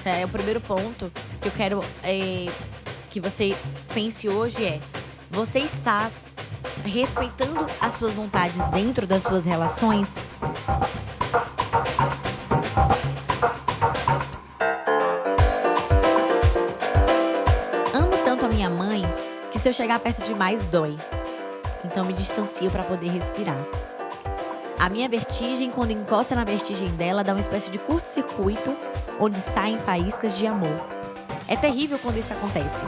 pergunta, o primeiro ponto que eu quero que você pense hoje é: você está respeitando as suas vontades dentro das suas relações? Amo tanto a minha mãe que se eu chegar perto demais dói. Então me distancio para poder respirar. A minha vertigem, quando encosta na vertigem dela, dá uma espécie de curto-circuito onde saem faíscas de amor. É terrível quando isso acontece.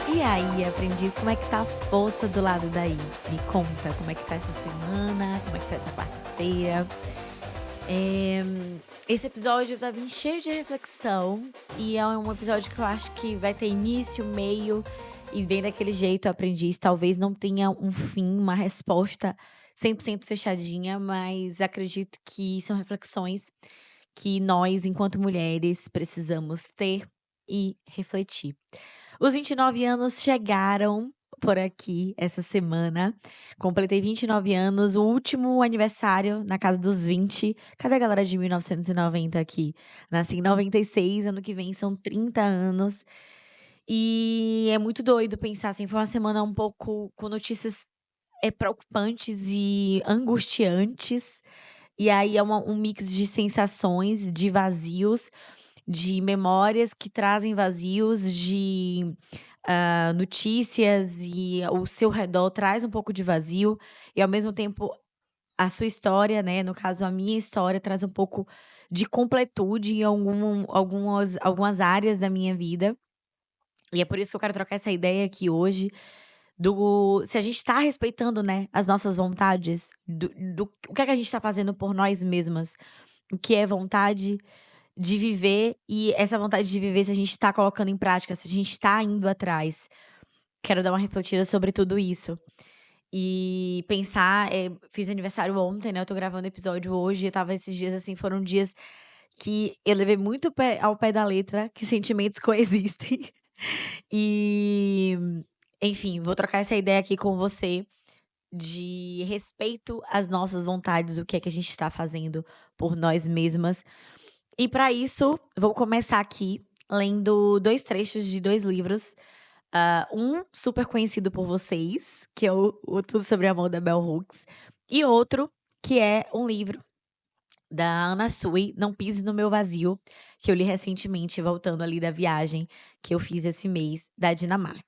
E aí, aprendiz, como é que tá a força do lado daí? Me conta como é que tá essa semana, como é que tá essa quarta-feira. Eh, Esse episódio tá vindo cheio de reflexão e é um episódio que eu acho que vai ter início, meio e bem daquele jeito, aprendiz. Talvez não tenha um fim, uma resposta 100% fechadinha, mas acredito que são reflexões que nós, enquanto mulheres, precisamos ter e refletir. Os 29 anos chegaram por aqui essa semana. Completei 29 anos, o último aniversário na casa dos 20. Cadê a galera de 1990 aqui? Nasci em 96, ano que vem são 30 anos. E é muito doido pensar assim, foi uma semana um pouco com notícias preocupantes e angustiantes. E aí é um mix de sensações, de vazios, de memórias que trazem vazios, de notícias e o seu redor traz um pouco de vazio e ao mesmo tempo a sua história, né, no caso a minha história, traz um pouco de completude em algumas áreas da minha vida. E é por isso que eu quero trocar essa ideia aqui hoje, do se a gente tá respeitando, né, as nossas vontades, do o que é que a gente tá fazendo por nós mesmas, o que é vontade de viver e essa vontade de viver se a gente tá colocando em prática, se a gente tá indo atrás. Quero dar uma refletida sobre tudo isso. E pensar, fiz aniversário ontem, né, eu tô gravando o episódio hoje, eu estava esses dias, assim, foram dias que eu levei muito ao pé da letra que sentimentos coexistem. E, enfim, vou trocar essa ideia aqui com você de respeito às nossas vontades, o que é que a gente tá fazendo por nós mesmas. E para isso, vou começar aqui lendo 2 trechos de 2 livros. Um super conhecido por vocês, que é o Tudo Sobre Amor, da Bell Hooks, e outro que é um livro da Anna Sui, Não Pise no Meu Vazio, que eu li recentemente, voltando ali da viagem que eu fiz esse mês da Dinamarca.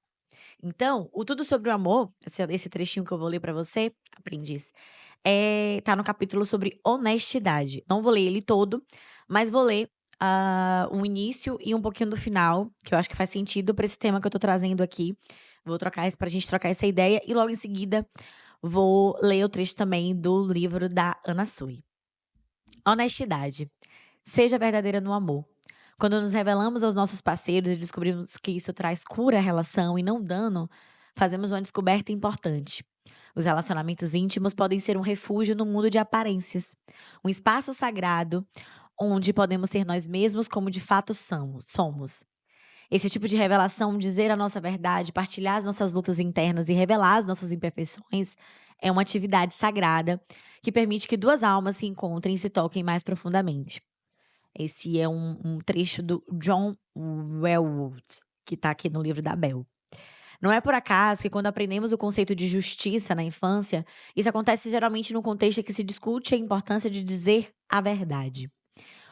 Então, o Tudo Sobre o Amor, esse trechinho que eu vou ler pra você, aprendiz, tá no capítulo sobre honestidade. Não vou ler ele todo, mas vou ler, o início e um pouquinho do final, que eu acho que faz sentido pra esse tema que eu tô trazendo aqui. Vou trocar isso pra gente trocar essa ideia e logo em seguida vou ler o trecho também do livro da Anna Sui. Honestidade. Seja verdadeira no amor. Quando nos revelamos aos nossos parceiros e descobrimos que isso traz cura à relação e não dano, fazemos uma descoberta importante. Os relacionamentos íntimos podem ser um refúgio no mundo de aparências, um espaço sagrado onde podemos ser nós mesmos como de fato somos. Esse tipo de revelação, dizer a nossa verdade, partilhar as nossas lutas internas e revelar as nossas imperfeições, é uma atividade sagrada que permite que duas almas se encontrem e se toquem mais profundamente. Esse é um trecho do John Welwood, que está aqui no livro da Bell. Não é por acaso que quando aprendemos o conceito de justiça na infância, isso acontece geralmente num contexto em que se discute a importância de dizer a verdade.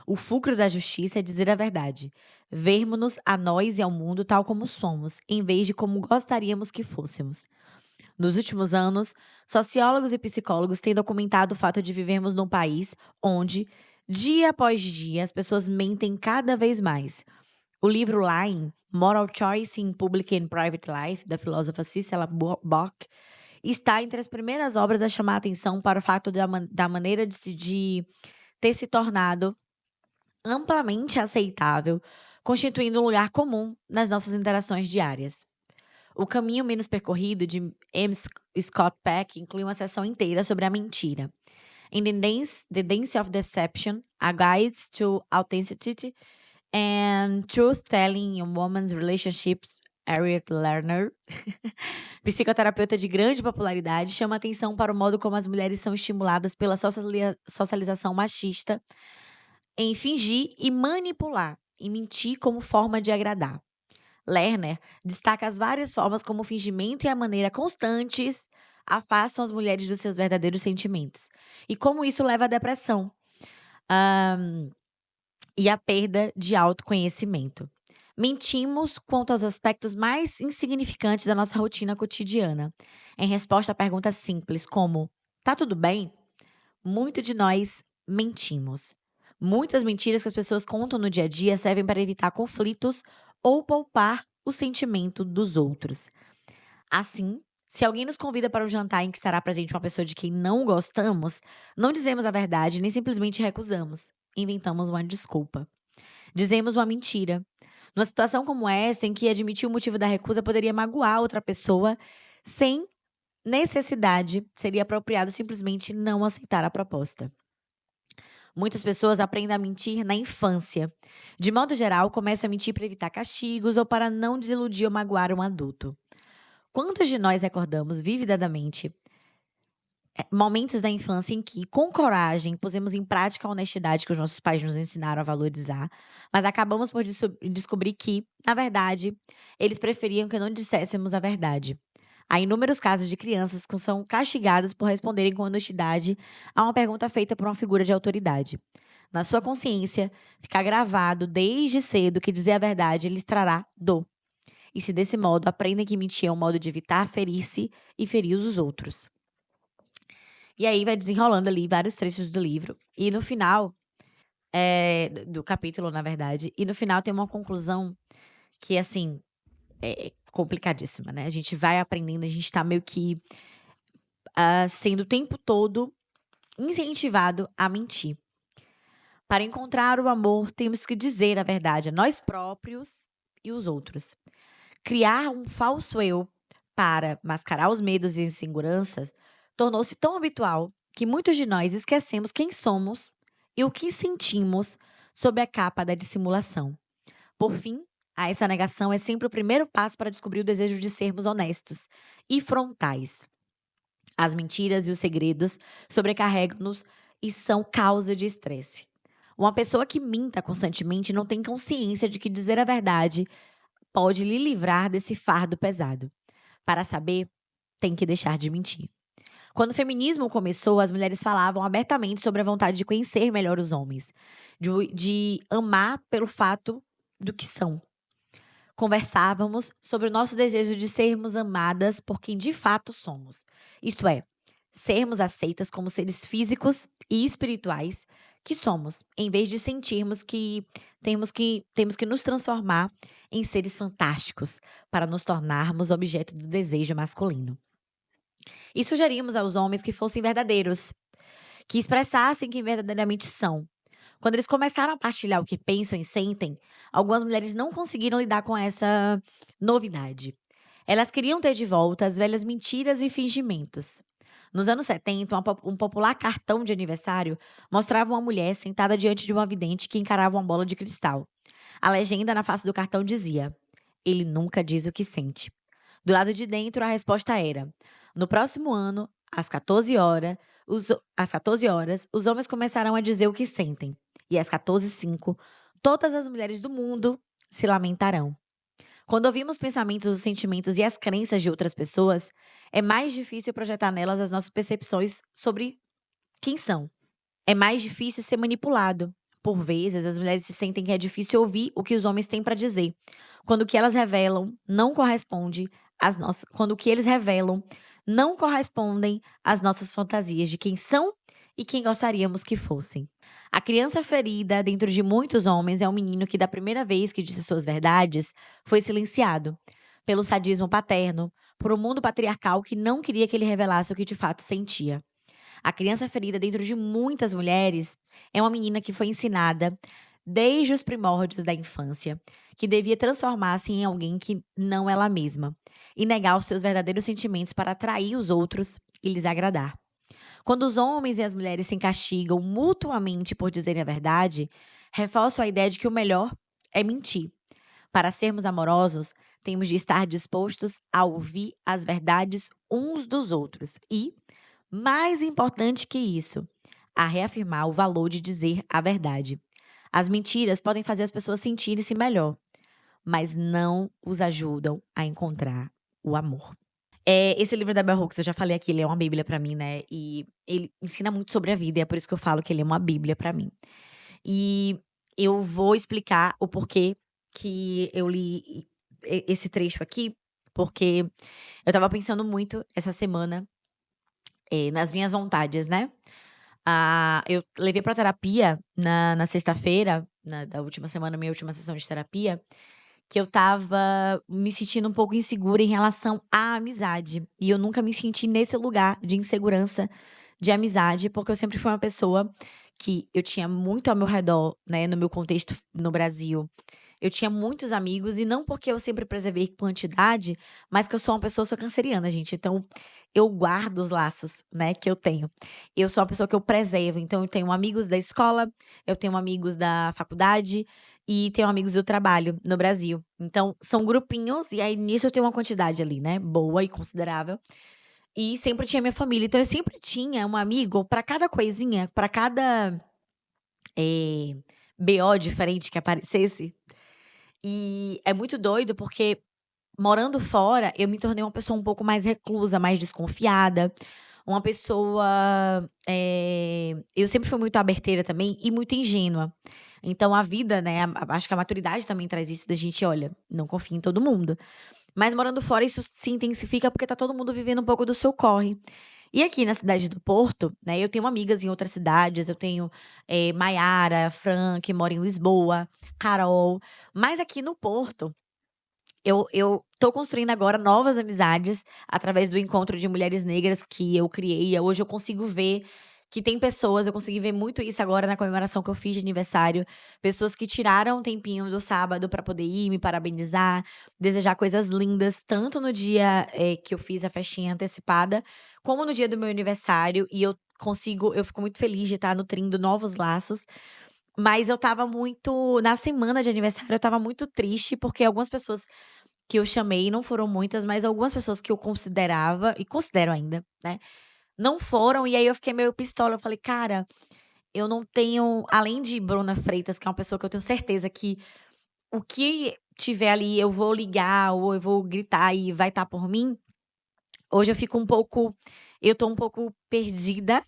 O fulcro da justiça é dizer a verdade, vermos-nos a nós e ao mundo tal como somos, em vez de como gostaríamos que fôssemos. Nos últimos anos, sociólogos e psicólogos têm documentado o fato de vivermos num país onde, dia após dia, as pessoas mentem cada vez mais. O livro Lying, Moral Choice in Public and Private Life, da filósofa Cicely Bock, está entre as primeiras obras a chamar a atenção para o fato da maneira de ter se tornado amplamente aceitável, constituindo um lugar comum nas nossas interações diárias. O Caminho Menos Percorrido, de M. Scott Peck, inclui uma seção inteira sobre a mentira. In The Dance of Deception, A Guide to Authenticity and Truth-Telling in Women's Relationships, Harriet Lerner, psicoterapeuta de grande popularidade, chama atenção para o modo como as mulheres são estimuladas pela socialização machista em fingir e manipular, e mentir como forma de agradar. Lerner destaca as várias formas como o fingimento e a maneira constantes afastam as mulheres dos seus verdadeiros sentimentos, e como isso leva à depressão, e à perda de autoconhecimento. Mentimos quanto aos aspectos mais insignificantes da nossa rotina cotidiana. Em resposta a perguntas simples como: tá tudo bem? Muito de nós mentimos. Muitas mentiras que as pessoas contam no dia a dia servem para evitar conflitos ou poupar o sentimento dos outros. Assim, se alguém nos convida para um jantar em que estará presente uma pessoa de quem não gostamos, não dizemos a verdade nem simplesmente recusamos. Inventamos uma desculpa. Dizemos uma mentira. Numa situação como esta, em que admitir o motivo da recusa poderia magoar outra pessoa, sem necessidade, seria apropriado simplesmente não aceitar a proposta. Muitas pessoas aprendem a mentir na infância. De modo geral, começam a mentir para evitar castigos ou para não desiludir ou magoar um adulto. Quantos de nós recordamos vividamente momentos da infância em que, com coragem, pusemos em prática a honestidade que os nossos pais nos ensinaram a valorizar, mas acabamos por descobrir que, na verdade, eles preferiam que não disséssemos a verdade. Há inúmeros casos de crianças que são castigadas por responderem com honestidade a uma pergunta feita por uma figura de autoridade. Na sua consciência, fica gravado desde cedo que dizer a verdade lhes trará dor. E se desse modo aprendem que mentir é um modo de evitar ferir-se e ferir os outros. E aí vai desenrolando ali vários trechos do livro. E no final, do capítulo, na verdade, e no final tem uma conclusão que, assim, é complicadíssima, né? A gente vai aprendendo, a gente tá meio que sendo o tempo todo incentivado a mentir. Para encontrar o amor, temos que dizer a verdade a nós próprios e os outros. Criar um falso eu para mascarar os medos e inseguranças tornou-se tão habitual que muitos de nós esquecemos quem somos e o que sentimos sob a capa da dissimulação. Por fim, essa negação é sempre o primeiro passo para descobrir o desejo de sermos honestos e frontais. As mentiras e os segredos sobrecarregam-nos e são causa de estresse. Uma pessoa que minta constantemente não tem consciência de que dizer a verdade pode lhe livrar desse fardo pesado. Para saber, tem que deixar de mentir. Quando o feminismo começou, as mulheres falavam abertamente sobre a vontade de conhecer melhor os homens, de amar pelo fato do que são. Conversávamos sobre o nosso desejo de sermos amadas por quem de fato somos. Isto é, sermos aceitas como seres físicos e espirituais que somos, em vez de sentirmos que temos que nos transformar em seres fantásticos para nos tornarmos objeto do desejo masculino. E sugerimos aos homens que fossem verdadeiros, que expressassem quem verdadeiramente são. Quando eles começaram a partilhar o que pensam e sentem, algumas mulheres não conseguiram lidar com essa novidade. Elas queriam ter de volta as velhas mentiras e fingimentos. Nos anos 70, um popular cartão de aniversário mostrava uma mulher sentada diante de uma vidente que encarava uma bola de cristal. A legenda na face do cartão dizia: "Ele nunca diz o que sente." Do lado de dentro, a resposta era: no próximo ano, às 14 horas, os homens começarão a dizer o que sentem. E às 14h05, todas as mulheres do mundo se lamentarão. Quando ouvimos pensamentos, os sentimentos e as crenças de outras pessoas, é mais difícil projetar nelas as nossas percepções sobre quem são. É mais difícil ser manipulado. Por vezes, as mulheres se sentem que é difícil ouvir o que os homens têm para dizer, quando o que elas revelam não corresponde quando o que eles revelam não correspondem às nossas fantasias de quem são e quem gostaríamos que fossem. A criança ferida dentro de muitos homens é um menino que, da primeira vez que disse suas verdades, foi silenciado pelo sadismo paterno, por um mundo patriarcal que não queria que ele revelasse o que de fato sentia. A criança ferida dentro de muitas mulheres é uma menina que foi ensinada, desde os primórdios da infância, que devia transformar-se em alguém que não ela mesma e negar os seus verdadeiros sentimentos para atrair os outros e lhes agradar. Quando os homens e as mulheres se castigam mutuamente por dizerem a verdade, reforçam a ideia de que o melhor é mentir. Para sermos amorosos, temos de estar dispostos a ouvir as verdades uns dos outros e, mais importante que isso, a reafirmar o valor de dizer a verdade. As mentiras podem fazer as pessoas sentirem-se melhor, mas não os ajudam a encontrar o amor. Esse livro da Bell Hooks, eu já falei aqui, ele é uma bíblia pra mim, né, e ele ensina muito sobre a vida e é por isso que eu falo que ele é uma bíblia pra mim. E eu vou explicar o porquê que eu li esse trecho aqui, porque eu estava pensando muito essa semana, nas minhas vontades, né. Eu levei pra terapia na sexta-feira, da última semana, minha última sessão de terapia, que eu estava me sentindo um pouco insegura em relação à amizade. E eu nunca me senti nesse lugar de insegurança de amizade, porque eu sempre fui uma pessoa que eu tinha muito ao meu redor, né, no meu contexto no Brasil. Eu tinha muitos amigos, e não porque eu sempre preservei quantidade, mas que eu sou uma pessoa, sou canceriana, gente, então eu guardo os laços, né, que eu tenho. Eu sou uma pessoa que eu preservo, então eu tenho amigos da escola, eu tenho amigos da faculdade e tenho amigos do trabalho no Brasil. Então são grupinhos, e aí nisso eu tenho uma quantidade ali, né, boa e considerável. E sempre tinha minha família, então eu sempre tinha um amigo pra cada coisinha, pra cada, eh, BO diferente que aparecesse. E é muito doido, porque morando fora, eu me tornei uma pessoa um pouco mais reclusa, mais desconfiada, uma pessoa, eu sempre fui muito aberteira também e muito ingênua. Então a vida, né, acho que a maturidade também traz isso da gente: "Olha, não confia em todo mundo". Mas morando fora isso se intensifica, porque tá todo mundo vivendo um pouco do seu corre. E aqui na cidade do Porto, né, eu tenho amigas em outras cidades, eu tenho, Maiara, Fran, que mora em Lisboa, Carol, mas aqui no Porto eu tô construindo agora novas amizades, através do encontro de mulheres negras que eu criei, e hoje eu consigo ver que tem pessoas, eu consegui ver muito isso agora na comemoração que eu fiz de aniversário, pessoas que tiraram um tempinho do sábado pra poder ir me parabenizar, desejar coisas lindas, tanto no dia, que eu fiz a festinha antecipada, como no dia do meu aniversário, e eu fico muito feliz de estar nutrindo novos laços. Mas eu estava muito na semana de aniversário eu estava muito triste, porque algumas pessoas que eu chamei, não foram muitas, mas algumas pessoas que eu considerava, e considero ainda, né, não foram, e aí eu fiquei meio pistola, eu falei: "Cara, eu não tenho", além de Bruna Freitas, que é uma pessoa que eu tenho certeza que o que tiver ali eu vou ligar ou eu vou gritar e vai estar por mim, hoje eu tô um pouco perdida,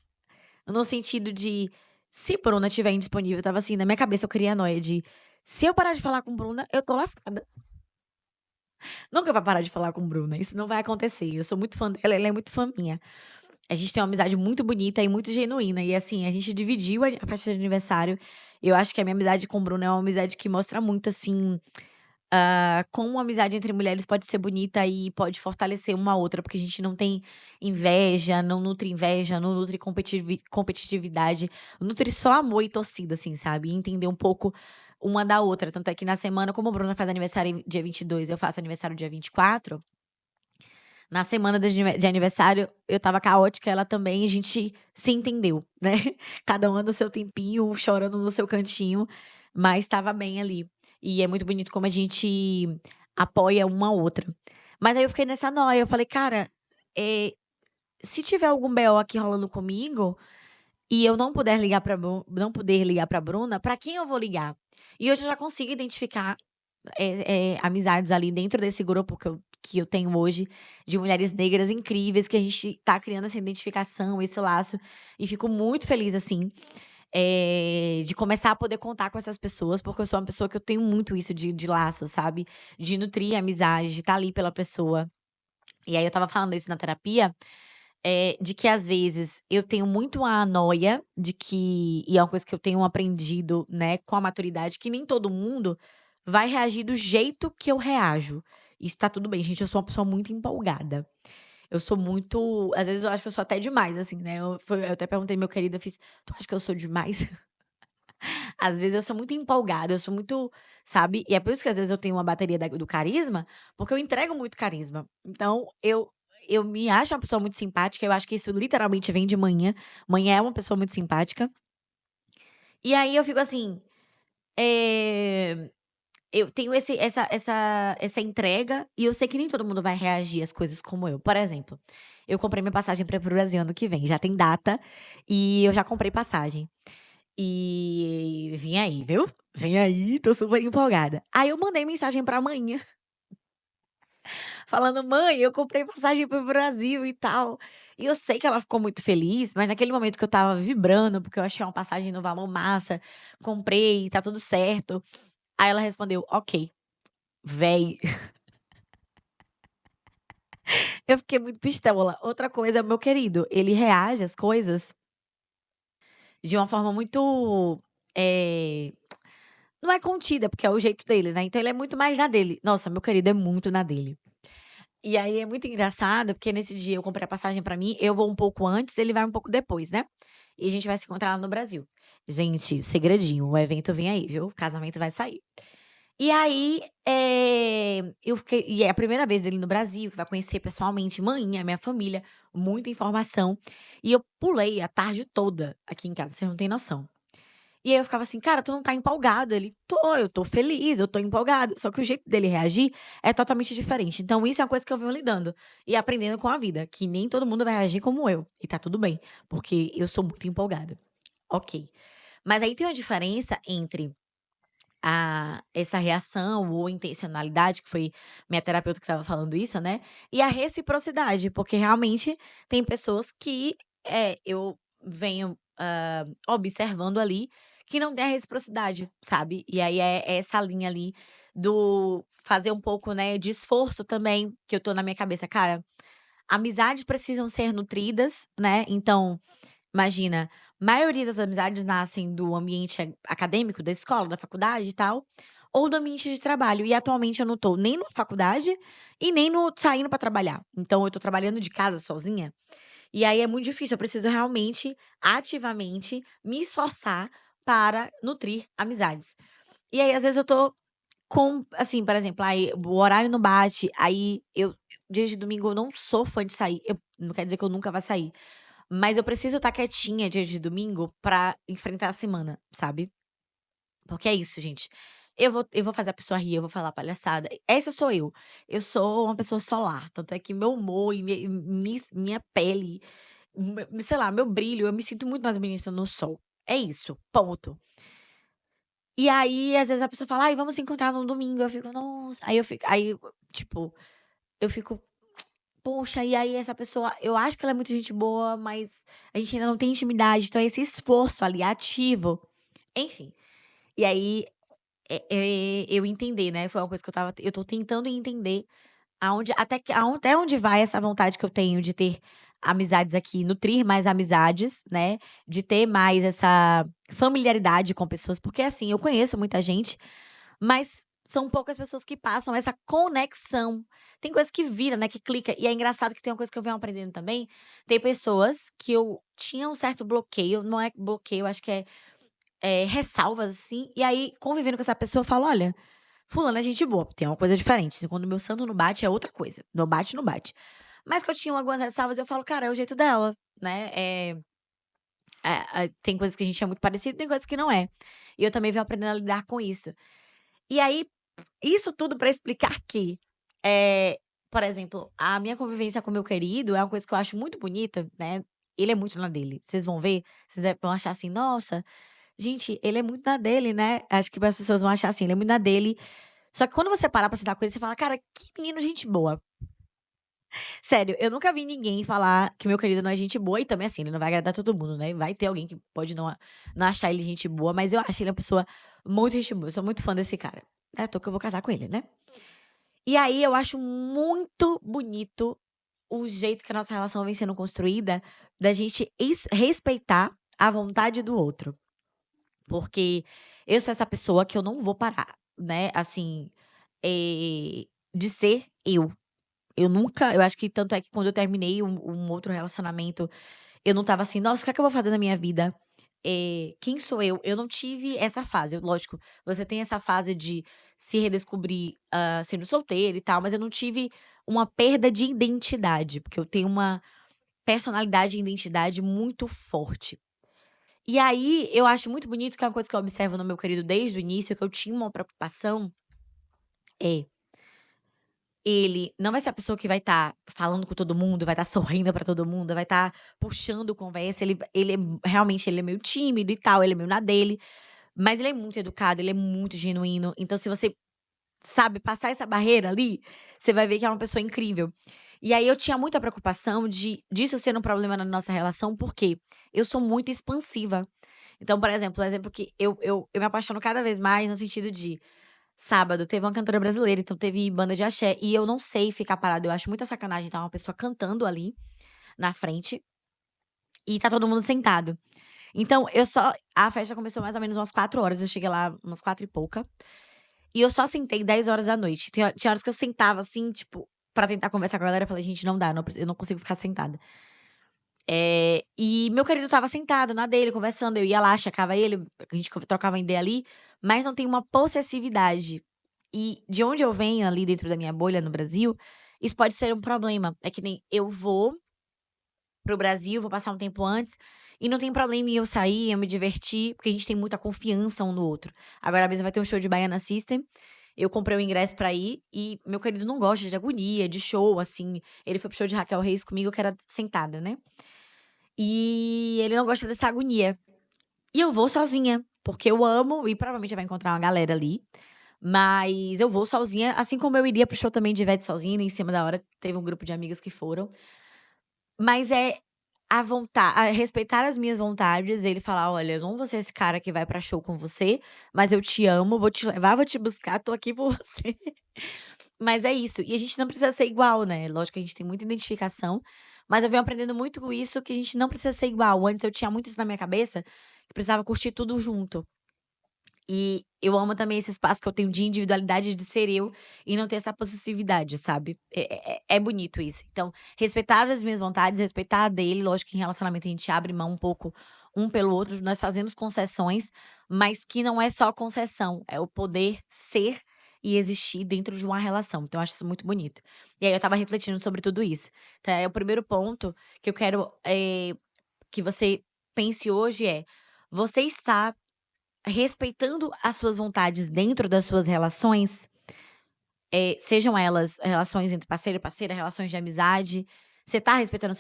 no sentido de, se Bruna estiver indisponível, eu estava assim, na minha cabeça eu criei a noia de: "Se eu parar de falar com Bruna, eu tô lascada". Nunca vai parar de falar com Bruna, isso não vai acontecer. Eu sou muito fã dela, ela é muito fã minha. A gente tem uma amizade muito bonita e muito genuína. E assim, a gente dividiu a festa de aniversário. Eu acho que a minha amizade com Bruna é uma amizade que mostra muito, assim, como uma amizade entre mulheres pode ser bonita e pode fortalecer uma a outra, porque a gente não tem inveja, não nutre competitividade, nutre só amor e torcida, assim, sabe? E entender um pouco uma da outra. Tanto é que na semana, como a Bruna faz aniversário dia 22, eu faço aniversário dia 24, na semana de aniversário eu estava caótica, ela também, e a gente se entendeu, né? Cada uma no seu tempinho, um chorando no seu cantinho, mas estava bem ali. E é muito bonito como a gente apoia uma a outra. Mas aí eu fiquei nessa noia, eu falei: "Cara, eh, se tiver algum BO aqui rolando comigo, e eu não poder ligar pra Bruna, pra quem eu vou ligar?". E hoje eu já consigo identificar, amizades ali dentro desse grupo que eu tenho hoje, de mulheres negras incríveis, que a gente tá criando essa identificação, esse laço, e fico muito feliz, assim, de começar a poder contar com essas pessoas, porque eu sou uma pessoa que eu tenho muito isso de laço, sabe, de nutrir a amizade, de estar ali pela pessoa. E aí eu estava falando isso na terapia, de que às vezes eu tenho muito a noia de que, e é uma coisa que eu tenho aprendido, né, com a maturidade, que nem todo mundo vai reagir do jeito que eu reajo. Isso tá tudo bem, gente, eu sou uma pessoa muito empolgada. Eu sou muito, às vezes eu acho que eu sou até demais, assim, né, eu até perguntei meu querido, eu fiz: "Tu acha que eu sou demais?". Às vezes eu sou muito empolgada, eu sou muito, sabe, e é por isso que às vezes eu tenho uma bateria do carisma, porque eu entrego muito carisma. Então eu me acho uma pessoa muito simpática, eu acho que isso literalmente vem de manhã. Manhã é uma pessoa muito simpática. E aí eu fico assim, eh eu tenho essa entrega e eu sei que nem todo mundo vai reagir às coisas como eu. Por exemplo, eu comprei minha passagem para ir para o Brasil ano que vem, já tem data e eu já comprei passagem. E vim aí, viu? Vem aí, tô super empolgada. Aí eu mandei mensagem pra mãe, falando: "Mãe, eu comprei passagem para o Brasil e tal". E eu sei que ela ficou muito feliz, mas naquele momento que eu estava vibrando, porque eu achei uma passagem no valor massa, comprei, tá tudo certo. Aí ela respondeu: "Ok, véi". Eu fiquei muito pistola. Outra coisa, meu querido, ele reage às coisas de uma forma muito, eh, não é contida, porque é o jeito dele, né, então ele é muito mais na dele. Nossa, meu querido é muito na dele. E aí é muito engraçado, porque nesse dia eu comprei a passagem pra mim, eu vou um pouco antes, ele vai um pouco depois, né. E a gente vai se encontrar lá no Brasil. Gente, segredinho, o evento vem aí, viu, o casamento vai sair. E aí, eu fiquei e é a primeira vez dele no Brasil, que vai conhecer pessoalmente mãe, a minha família, muita informação. E eu pulei a tarde toda aqui em casa, você não tem noção. E aí eu ficava assim: "Cara, tu não tá empolgado?" Ele: "Tô, eu tô feliz, eu tô empolgado". Só que o jeito dele reagir é totalmente diferente. Então isso é uma coisa que eu venho lidando e aprendendo com a vida, que nem todo mundo vai reagir como eu, e tá tudo bem, porque eu sou muito empolgada. Ok. Mas aí tem uma diferença entre essa reação ou intencionalidade, que foi minha terapeuta que estava falando isso, né, e a reciprocidade, porque realmente tem pessoas que, eu venho, observando ali, que não tem a reciprocidade, sabe. E aí é essa linha ali do fazer um pouco, né, de esforço também, que eu tô na minha cabeça: "Cara, amizades precisam ser nutridas, né, então imagina, maioria das amizades nascem do ambiente acadêmico, da escola, da faculdade e tal, ou do ambiente de trabalho. E atualmente eu não tô nem na faculdade e nem no saindo pra trabalhar. Então eu tô trabalhando de casa sozinha, e aí é muito difícil, eu preciso realmente, ativamente, me esforçar para nutrir amizades. E aí às vezes eu tô com assim, por exemplo, aí o horário não bate, aí eu dias de domingo eu não sou fã de sair, não quer dizer que eu nunca vá sair, mas eu preciso estar quietinha dia de domingo pra enfrentar a semana, sabe. Porque é isso, gente, eu vou fazer a pessoa rir, eu vou falar palhaçada, essa sou eu. Eu sou uma pessoa solar, tanto é que meu humor e minha pele, sei lá, meu brilho, eu me sinto muito mais bonita no sol. É isso, ponto. E aí, às vezes a pessoa fala: "Ai, vamos se encontrar no domingo", eu fico: "Nossa", aí, tipo, eu fico: "Poxa", e aí essa pessoa eu acho que ela é muito gente boa, mas a gente ainda não tem intimidade, então é esse esforço ali ativo. Enfim, e aí, eu entender, né, foi uma coisa que eu tô tentando entender até onde vai essa vontade que eu tenho de ter amizades aqui, nutrir mais amizades, né, de ter mais essa familiaridade com pessoas, porque assim, eu conheço muita gente, mas são poucas pessoas que passam essa conexão. Tem coisa que vira, né, que clica, e é engraçado que tem uma coisa que eu venho aprendendo também, tem pessoas que eu tinha um certo bloqueio, não é bloqueio, acho que ressalvas, assim, e aí convivendo com essa pessoa eu falo: "Olha, fulano é gente boa", tem uma coisa diferente, assim, quando o meu santo não bate é outra coisa, não bate, não bate. Mas que eu tinha algumas ressalvas, eu falo: "Cara, é o jeito dela", né, tem coisas que a gente é muito parecido, tem coisas que não é. E eu também venho aprendendo a lidar com isso. E aí, isso tudo pra explicar que, por exemplo, a minha convivência com meu querido é uma coisa que eu acho muito bonita, né, ele é muito na dele. Vocês vão ver, vão achar assim: "Nossa, gente, ele é muito na dele, né". Acho que as pessoas vão achar assim, ele é muito na dele. Só que quando você parar pra sentar com ele, você fala: "Cara, que menino gente boa". Sério, eu nunca vi ninguém falar que meu querido não é gente boa e também, assim, ele não vai agradar todo mundo, né, vai ter alguém que pode não achar ele gente boa, mas eu acho ele uma pessoa muito gente boa, eu sou muito fã desse cara. Não é à toa que eu vou casar com ele, né. E aí eu acho muito bonito o jeito que a nossa relação vem sendo construída, da gente respeitar a vontade do outro. Porque eu sou essa pessoa que eu não vou parar, né, assim, de ser eu. Eu acho que tanto é que quando eu terminei um outro relacionamento, eu não estava assim: "Nossa, o que é que eu vou fazer na minha vida? Quem sou eu?". Eu não tive essa fase. Lógico, você tem essa fase de se redescobrir, sendo solteira e tal, mas eu não tive uma perda de identidade, porque eu tenho uma personalidade e identidade muito forte. E aí, eu acho muito bonito que é uma coisa que eu observo no meu querido desde o início, que eu tinha uma preocupação, É. Ele não vai ser a pessoa que vai estar falando com todo mundo, vai estar sorrindo pra todo mundo, vai estar puxando conversa, ele é realmente ele é meio tímido e tal, ele é meio na dele, mas ele é muito educado, ele é muito genuíno, então se você sabe passar essa barreira ali, você vai ver que é uma pessoa incrível. E aí eu tinha muita preocupação disso ser um problema na nossa relação, porque eu sou muito expansiva. Então, por exemplo, o exemplo que eu me apaixono cada vez mais no sentido de sábado teve uma cantora brasileira, então teve banda de axé, e eu não sei ficar parada, eu acho muita sacanagem estar uma pessoa cantando ali, na frente, e tá todo mundo sentado. Então eu só a festa começou mais ou menos umas 4 horas, eu cheguei lá umas 4 e pouca, e eu só sentei 10 horas da noite. Tinha horas que eu sentava, assim, tipo, pra tentar conversar com a galera, eu falei: "Gente, não dá, eu não consigo ficar sentada". E meu querido estava sentado na dele, conversando, eu ia lá, checava ele, a gente trocava ideia ali, mas não tem uma possessividade. E de onde eu venho, ali dentro da minha bolha no Brasil, isso pode ser um problema. É que nem eu vou para o Brasil, vou passar um tempo antes, e não tem problema em eu sair, eu me divertir, porque a gente tem muita confiança um no outro. Agora mesmo vai ter um show de Baiana System, eu comprei o ingresso pra ir, e meu querido não gosta de agonia, de show, assim. Ele foi pro show de Raquel Reis comigo, que era sentada, né. E ele não gosta dessa agonia. E eu vou sozinha, porque eu amo e provavelmente vai encontrar uma galera ali, mas eu vou sozinha, assim como eu iria para o show também de Ivete sozinha, em cima da hora teve um grupo de amigas que foram. Mas é respeitar as minhas vontades, ele falar: "Olha, eu não vou ser esse cara que vai pra show com você, mas eu te amo, vou te levar, vou te buscar, tô aqui por você". Mas é isso, e a gente não precisa ser igual, né, lógico que a gente tem muita identificação, mas eu venho aprendendo muito com isso, que a gente não precisa ser igual. Antes eu tinha muito isso na minha cabeça, que precisava curtir tudo junto. E eu amo também esse espaço que eu tenho de individualidade, de ser eu, e não ter essa possessividade, sabe. É bonito isso. Então, respeitar as minhas vontades, respeitar a dele, lógico que em relacionamento a gente abre mão um pouco um pelo outro, nós fazemos concessões, mas que não é só concessão, é o poder ser e existir dentro de uma relação, então eu acho isso muito bonito. E aí eu estava refletindo sobre tudo isso. Então o primeiro ponto que eu quero, que você pense hoje é: você está respeitando as suas vontades dentro das suas relações, sejam elas relações entre parceiro e parceira, relações de amizade, você tá respeitando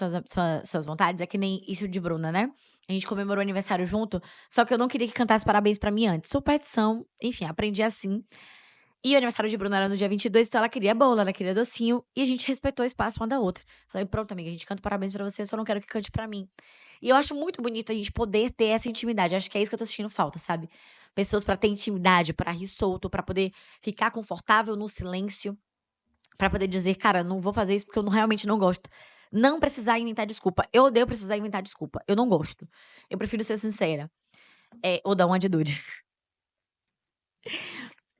suas vontades? É que nem isso de Bruna, né. A gente comemorou o aniversário junto, só que eu não queria que cantasse parabéns pra mim antes. Superstição, enfim, aprendi assim. E o aniversário de Bruna era no dia 22, então ela queria bolo, ela queria docinho, e a gente respeitou o espaço uma da outra. Falei: "Pronto, amiga, a gente canta parabéns pra você, eu só não quero que cante pra mim". E eu acho muito bonito a gente poder ter essa intimidade, acho que é isso que eu tô sentindo falta, sabe. Pessoas pra ter intimidade, pra rir solto, pra poder ficar confortável no silêncio, pra poder dizer: "Cara, não vou fazer isso porque eu realmente não gosto". Não precisar inventar desculpa. Eu odeio precisar inventar desculpa, eu não gosto. Eu prefiro ser sincera, ou dar uma de Dude.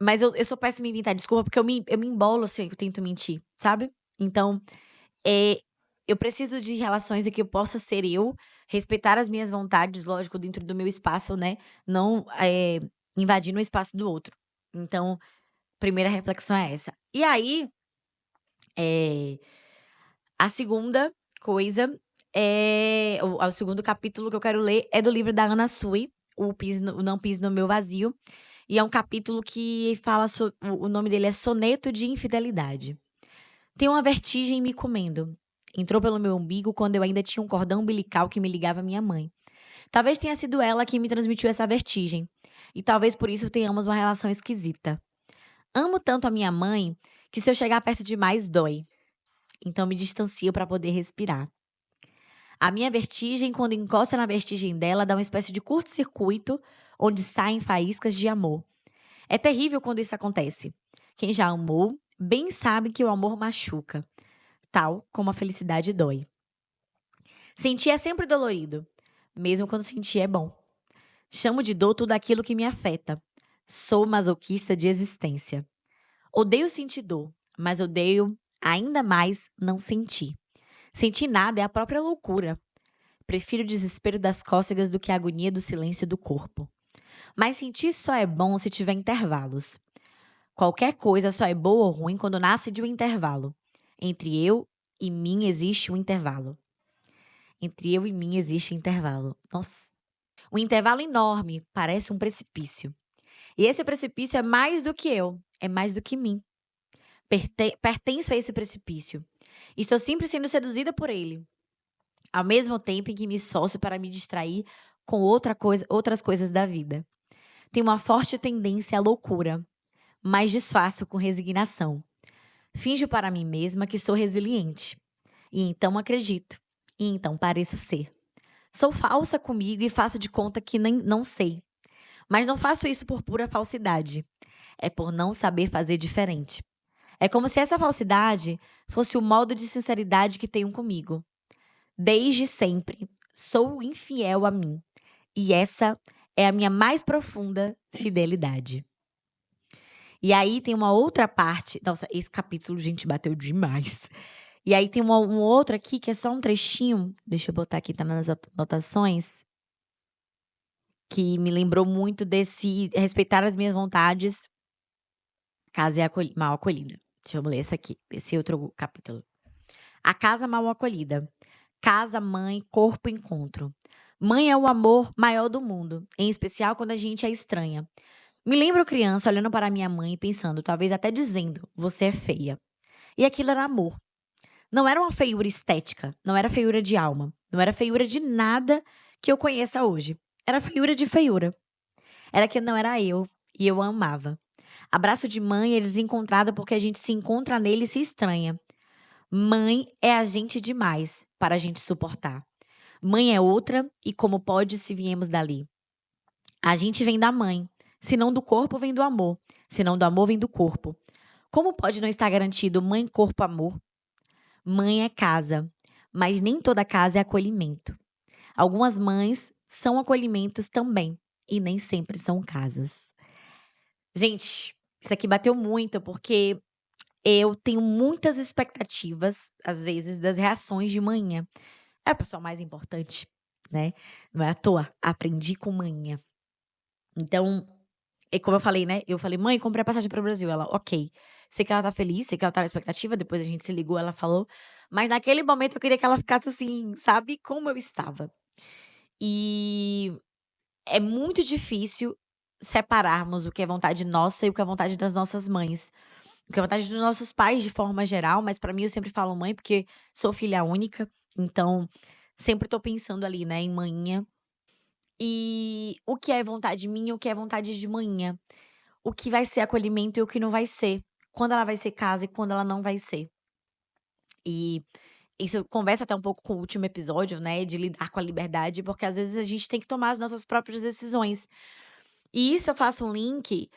Mas eu sou péssima em inventar desculpa, porque eu me embolo se eu tento mentir, sabe. Então, eh, eu preciso de relações em que eu possa ser eu, respeitar as minhas vontades, lógico, dentro do meu espaço, né, não, invadindo o espaço do outro. Então, primeira reflexão é essa. E aí, eh, a segunda coisa, o segundo capítulo que eu quero ler é do livro da Ana Sui, o Não Pise no Meu Vazio, e é um capítulo que fala o nome dele é Soneto de Infidelidade. "Tem uma vertigem me comendo. Entrou pelo meu umbigo quando eu ainda tinha um cordão umbilical que me ligava à minha mãe. Talvez tenha sido ela quem me transmitiu essa vertigem. E talvez por isso tenhamos uma relação esquisita. Amo tanto a minha mãe que se eu chegar perto demais dói. Então me distancio para poder respirar. A minha vertigem, quando encosta na vertigem dela, dá uma espécie de curto-circuito onde saem faíscas de amor. É terrível quando isso acontece. Quem já amou, bem sabe que o amor machuca, tal como a felicidade dói. Sentir é sempre dolorido, mesmo quando sentir é bom. Chamo de dor tudo aquilo que me afeta. Sou masoquista de existência. Odeio sentir dor, mas odeio ainda mais não sentir. Sentir nada é a própria loucura. Prefiro o desespero das cócegas do que a agonia do silêncio do corpo. Mas sentir só é bom se tiver intervalos. Qualquer coisa só é boa ou ruim quando nasce de um intervalo. Entre eu e mim existe um intervalo. Entre eu e mim existe um intervalo. Nossa. Um intervalo enorme, parece um precipício. E esse precipício é mais do que eu, é mais do que mim. Pertenço a esse precipício. Estou sempre sendo seduzida por ele, ao mesmo tempo em que me esforço para me distrair com outras coisas da vida. Tenho uma forte tendência à loucura, mas disfarço com resignação. Finjo para mim mesma que sou resiliente. E então acredito. E então pareço ser. Sou falsa comigo e faço de conta que nem não sei. Mas não faço isso por pura falsidade. É por não saber fazer diferente. É como se essa falsidade fosse o modo de sinceridade que tenho comigo. Desde sempre, sou infiel a mim. E essa é a minha mais profunda fidelidade. E aí tem uma outra parte. Nossa, esse capítulo, gente, bateu demais. E aí tem um outro aqui que é só um trechinho. Deixa eu botar aqui, tá nas anotações. Que me lembrou muito desse respeitar as minhas vontades. Casa é mal acolhida. Deixa eu ler esse outro capítulo. A casa mal acolhida. Casa, mãe, corpo, encontro. Mãe é o amor maior do mundo, em especial quando a gente é estranha. Me lembro criança olhando para minha mãe e pensando, talvez até dizendo, você é feia. E aquilo era amor. Não era uma feiura estética, não era feiura de alma, não era feiura de nada que eu conheça hoje. Era feiura de feiura. Era que não era eu, e eu a amava. Abraço de mãe é desencontrado porque a gente se encontra nele e se estranha. Mãe é a gente demais para a gente suportar. Mãe é outra e como pode se viemos dali. A gente vem da mãe. Se não do corpo, vem do amor. Se não do amor, vem do corpo. Como pode não estar garantido mãe, corpo, amor? Mãe é casa, mas nem toda casa é acolhimento. Algumas mães são acolhimentos também, e nem sempre são casas. Gente, isso aqui bateu muito, porque eu tenho muitas expectativas, às vezes, das reações de manhã. É a pessoa mais importante, né? Não é à toa. Aprendi com manhã. Então, como eu falei, né? Eu falei, mãe, comprei a passagem para o Brasil. Ela, ok. Sei que ela tá feliz, sei que ela tá na expectativa. Depois a gente se ligou, ela falou. Mas naquele momento eu queria que ela ficasse assim, sabe? Como eu estava. E é muito difícil separarmos o que é vontade nossa e o que é vontade das nossas mães. O que é vontade dos nossos pais de forma geral, mas pra mim eu sempre falo mãe porque sou filha única. Então, sempre tô pensando ali, né, em manhinha. E o que é vontade minha, o que é vontade de manhã. O que vai ser acolhimento e o que não vai ser. Quando ela vai ser casa e quando ela não vai ser. E isso conversa até um pouco com o último episódio, né, de lidar com a liberdade, porque às vezes a gente tem que tomar as nossas próprias decisões. E isso eu faço um link,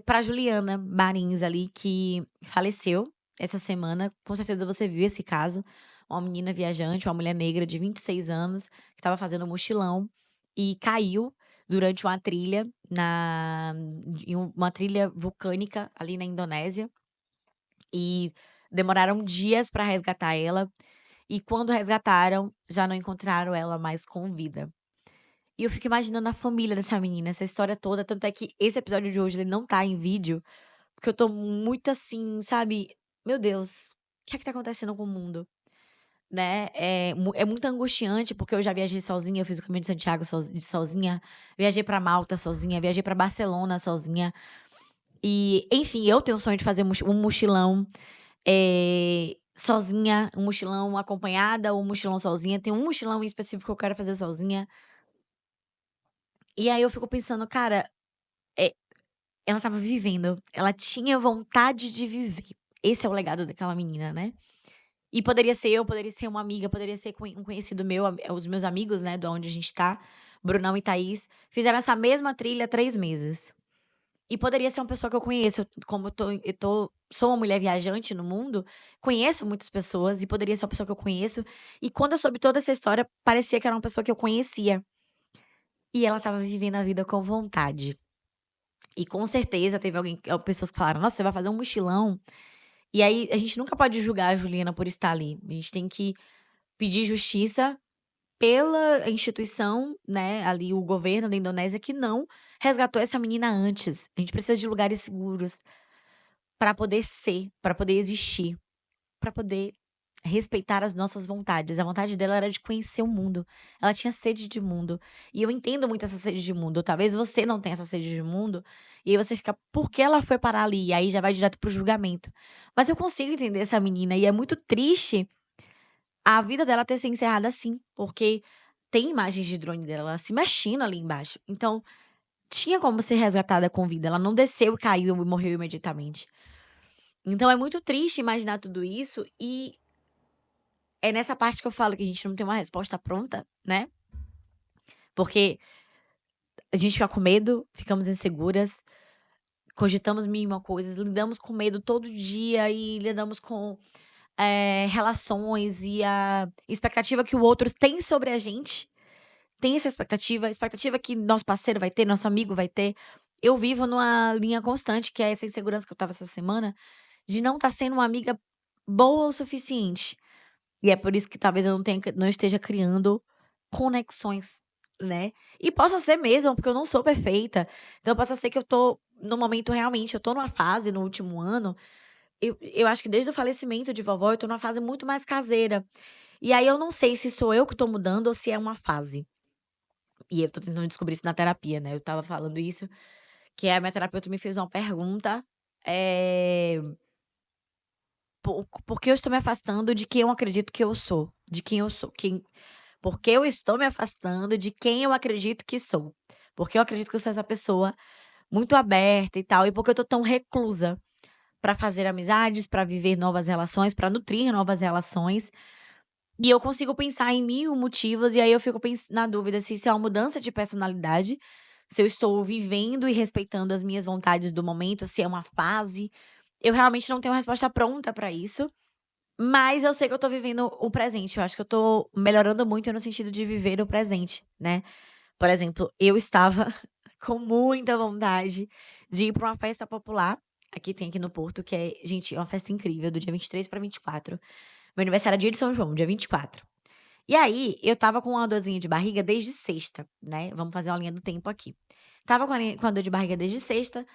pra Juliana Marins ali, que faleceu essa semana. Com certeza você viu esse caso. Uma menina viajante, uma mulher negra de 26 anos, que estava fazendo mochilão e caiu durante uma trilha em uma trilha vulcânica ali na Indonésia. E demoraram dias para resgatar ela. E quando resgataram, já não encontraram ela mais com vida. E eu fico imaginando a família dessa menina, essa história toda. Tanto é que esse episódio de hoje ele não tá em vídeo, porque eu tô muito assim, sabe? Meu Deus, o que é que tá acontecendo com o mundo? Né? É muito angustiante, porque eu já viajei sozinha, eu fiz o caminho de Santiago sozinha, viajei pra Malta sozinha, viajei pra Barcelona sozinha. E, enfim, eu tenho o sonho de fazer um mochilão sozinha, um mochilão acompanhada ou um mochilão sozinha. Tem um mochilão em específico que eu quero fazer sozinha. E aí eu fico pensando, cara, ela estava vivendo, ela tinha vontade de viver. Esse é o legado daquela menina, né. E poderia ser eu, poderia ser uma amiga, poderia ser um conhecido meu, os meus amigos, né, da onde a gente tá, Brunão e Thaís, fizeram essa mesma trilha 3 meses. E poderia ser uma pessoa que eu conheço, como sou uma mulher viajante no mundo, conheço muitas pessoas e poderia ser uma pessoa que eu conheço. E quando eu soube toda essa história, parecia que era uma pessoa que eu conhecia. E ela estava vivendo a vida com vontade. E com certeza teve pessoas que falaram: "Nossa, você vai fazer um mochilão". E aí a gente nunca pode julgar a Juliana por estar ali. A gente tem que pedir justiça pela instituição, né, ali o governo da Indonésia que não resgatou essa menina antes. A gente precisa de lugares seguros para poder ser, para poder existir, para poder respeitar as nossas vontades. A vontade dela era de conhecer o mundo. Ela tinha sede de mundo. E eu entendo muito essa sede de mundo. Talvez você não tenha essa sede de mundo, e aí você fica: "Por que ela foi parar ali?" E aí já vai direto para o julgamento. Mas eu consigo entender essa menina e é muito triste a vida dela ter se encerrado assim, porque tem imagens de drone dela se mexendo ali embaixo. Então, tinha como ser resgatada com vida. Ela não desceu, caiu e morreu imediatamente. Então é muito triste imaginar tudo isso e é nessa parte que eu falo que a gente não tem uma resposta pronta, né, porque a gente fica com medo, ficamos inseguras, cogitamos mil e uma coisas, lidamos com medo todo dia e lidamos com, relações e a expectativa que o outro tem sobre a gente. Tem essa expectativa, a expectativa que nosso parceiro vai ter, nosso amigo vai ter. Eu vivo numa linha constante, que é essa insegurança que eu estava essa semana, de não estar sendo uma amiga boa o suficiente. E é por isso que talvez eu não esteja criando conexões, né. E possa ser mesmo, porque eu não sou perfeita. Então possa ser que eu tô no momento realmente eu tô numa fase no último ano, eu acho que desde o falecimento de vovó, eu tô numa fase muito mais caseira. E aí eu não sei se sou eu que tô mudando ou se é uma fase. E eu tô tentando descobrir isso na terapia, né, eu estava falando isso, que a minha terapeuta me fez uma pergunta, eh, por que eu estou me afastando de quem eu acredito que eu sou, de quem eu sou, por que eu estou me afastando de quem eu acredito que sou. Porque eu acredito que eu sou essa pessoa muito aberta e tal, e porque eu tô tão reclusa pra fazer amizades, pra viver novas relações, pra nutrir novas relações. E eu consigo pensar em 1000 motivos, e aí eu fico na dúvida se isso é uma mudança de personalidade, se eu estou vivendo e respeitando as minhas vontades do momento, se é uma fase. Eu realmente não tenho uma resposta pronta pra isso, mas eu sei que eu tô vivendo o presente. Eu acho que eu tô melhorando muito no sentido de viver o presente, né. Por exemplo, eu estava com muita vontade de ir pra uma festa popular, tem aqui no Porto, que é gente, é uma festa incrível, do dia 23 pra 24. Meu aniversário é dia de São João, dia 24. E aí, eu estava com uma dorzinha de barriga desde sexta, né, vamos fazer uma linha do tempo aqui. Estava com a dor de barriga desde sexta,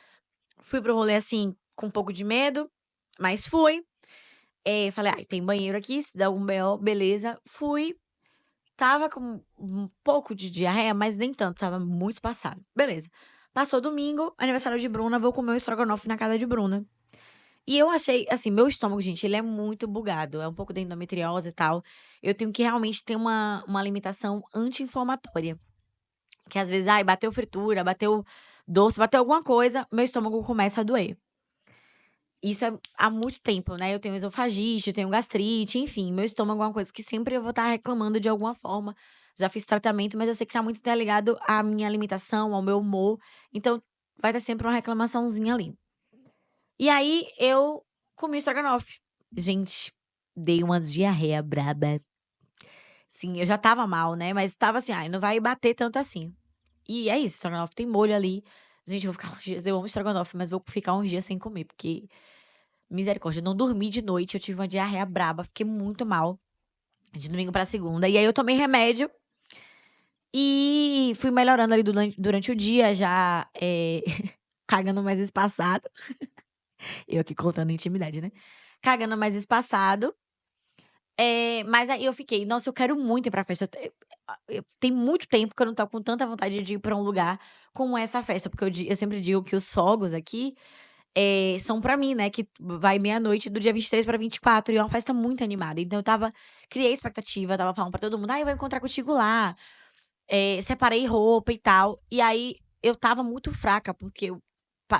fui para o rolê, assim, com um pouco de medo, mas fui. Falei: "Ai, tem banheiro aqui, se der algum BO, beleza". Fui, estava com um pouco de diarreia, mas nem tanto, estava muito espaçado. Beleza. Passou domingo, aniversário de Bruna, vou comer o estrogonofe na casa de Bruna. E eu achei assim, meu estômago, gente, ele é muito bugado, é um pouco de endometriose e tal. Eu tenho que realmente ter uma limitação anti-inflamatória, que às vezes, ai, bateu fritura, bateu doce, bateu alguma coisa, meu estômago começa a doer. Isso é há muito tempo, né, eu tenho esofagite, eu tenho gastrite, enfim, meu estômago é uma coisa que sempre eu vou estar reclamando de alguma forma. Já fiz tratamento, mas eu sei que tá muito interligado à minha alimentação, ao meu humor, então vai ter sempre uma reclamaçãozinha ali. E aí eu comi estrogonofe. Gente, dei uma diarreia braba. Sim, eu já estava mal, né, mas estava assim: "Ai, não vai bater tanto assim". E é isso, estrogonofe tem molho ali. Gente, eu vou ficar uns dias eu amo estrogonofe, mas vou ficar uns dias sem comer, porque misericórdia, não dormi de noite, eu tive uma diarreia braba, fiquei muito mal, de domingo pra segunda. E aí eu tomei remédio e fui melhorando ali durante o dia já, cagando mais espaçado. Eu aqui contando intimidade, né. Cagando mais espaçado. Mas aí eu fiquei: "Nossa, eu quero muito ir pra festa". Tem muito tempo que eu não tô com tanta vontade de ir pra um lugar como essa festa, porque eu sempre digo que os fogos aqui, são pra mim, né, que vai meia-noite do dia 23 pra 24 e é uma festa muito animada. Então eu criei expectativa, estava falando pra todo mundo: "Ai, eu vou encontrar contigo lá". Separei roupa e tal. E aí eu estava muito fraca, porque eu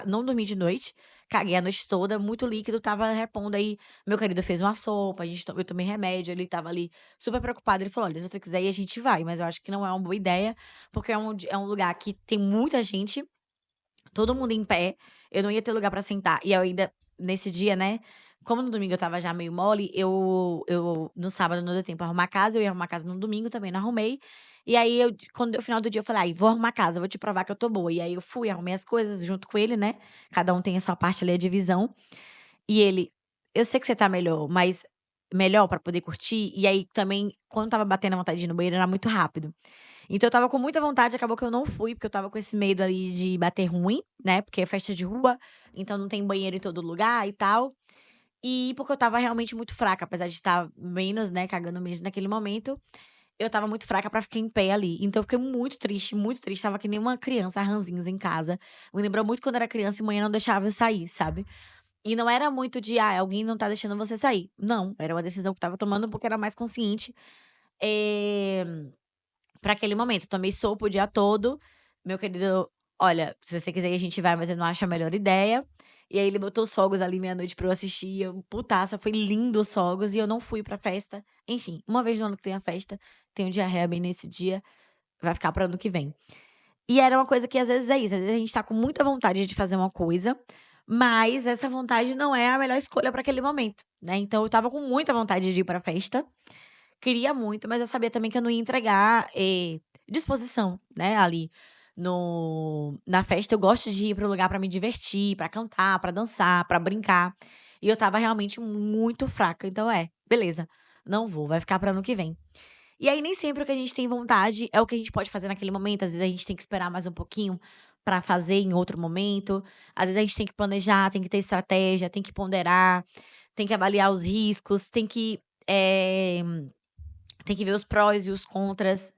não dormi de noite, caguei a noite toda, muito líquido, estava repondo. Aí meu marido fez uma sopa, eu tomei remédio, ele estava ali super preocupado. Ele falou: "Olha, se você quiser ir, a gente vai, mas eu acho que não é uma boa ideia, porque é um lugar que tem muita gente, todo mundo em pé, eu não ia ter lugar pra sentar". E eu ainda, nesse dia, né, como no domingo eu estava já meio mole, eu no sábado não deu tempo pra arrumar a casa, eu ia arrumar a casa no domingo, também não arrumei. E aí quando deu o final do dia eu falei: "Ai, vou arrumar a casa, vou te provar que eu tô boa". E aí eu fui, arrumei as coisas junto com ele, né, cada um tem a sua parte ali, a divisão. E ele: "Eu sei que você tá melhor, mas melhor pra poder curtir". E aí também, quando estava batendo a vontade de ir no banheiro, era muito rápido. Então eu estava com muita vontade, acabou que eu não fui, porque eu estava com esse medo ali de bater ruim, né, porque é festa de rua, então não tem banheiro em todo lugar e tal. E porque eu estava realmente muito fraca, apesar de estar menos, né, cagando menos naquele momento, eu estava muito fraca pra ficar em pé ali. Então eu fiquei muito triste, estava que nem uma criança ranzinhas em casa. Me lembrou muito quando eu era criança e mãe não deixava eu sair, sabe. E não era muito de: "Ah, alguém não tá deixando você sair". Não, era uma decisão que eu estava tomando porque era mais consciente, eh, pra aquele momento. Tomei sopa o dia todo, meu querido: "Olha, se você quiser ir a gente vai, mas eu não acho a melhor ideia". E aí ele botou os fogos ali meia-noite pra eu assistir e eu putaça, foi lindo os fogos e eu não fui pra festa. Enfim, uma vez no ano que tem a festa, tenho diarreia bem nesse dia, vai ficar para ano que vem. E era uma coisa que às vezes é isso, às vezes a gente tá com muita vontade de fazer uma coisa, mas essa vontade não é a melhor escolha pra aquele momento, né. Então eu estava com muita vontade de ir pra festa, queria muito, mas eu sabia também que eu não ia entregar, disposição, né, ali na festa. Eu gosto de ir para o lugar pra me divertir, pra cantar, pra dançar, pra brincar, e eu estava realmente muito fraca, então beleza, não vou, vai ficar para ano que vem. E aí nem sempre o que a gente tem vontade é o que a gente pode fazer naquele momento, às vezes a gente tem que esperar mais um pouquinho pra fazer em outro momento, às vezes a gente tem que planejar, tem que ter estratégia, tem que ponderar, tem que avaliar os riscos, eh tem que ver os prós e os contras.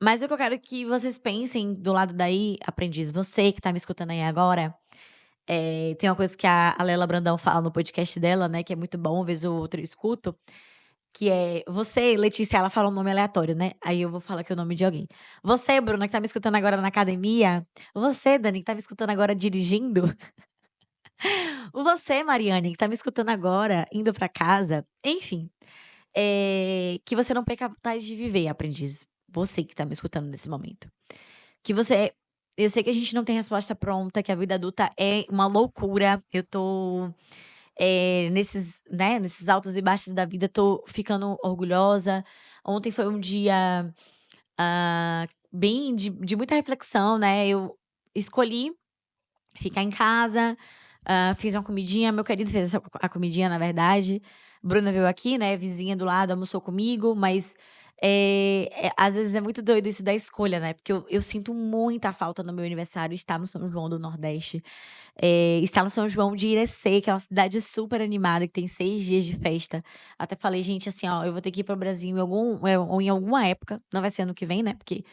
Mas o que eu quero que vocês pensem do lado daí, aprendiz, você que tá me escutando aí agora, tem uma coisa que a Lela Brandão fala no podcast dela, né, que é muito bom, vez ou outra eu escuto, que é: "Você, Letícia", ela fala um nome aleatório, né, aí eu vou falar aqui o nome de alguém. "Você, Bruna, que tá me escutando agora na academia. Você, Dani, que tá me escutando agora dirigindo. Você, Mariane, que tá me escutando agora indo pra casa", enfim. Que você não perca a vontade de viver, aprendiz. Você que tá me escutando nesse momento. Que você Eu sei que a gente não tem resposta pronta, que a vida adulta é uma loucura. Eu tô, nesses altos e baixos da vida, tô ficando orgulhosa. Ontem foi um dia, bem de muita reflexão, né. Eu escolhi ficar em casa, fiz uma comidinha, meu querido fez a comidinha, na verdade. Bruna veio aqui, né, vizinha do lado, almoçou comigo, mas, às vezes é muito doido isso da escolha, né, porque eu sinto muita falta no meu aniversário estar no São João do Nordeste, estar no São João de Irecê, que é uma cidade super animada, que tem 6 dias de festa. Até falei: "Gente, assim, ó, eu vou ter que ir para o Brasil ou em alguma época", não vai ser ano que vem, né, porque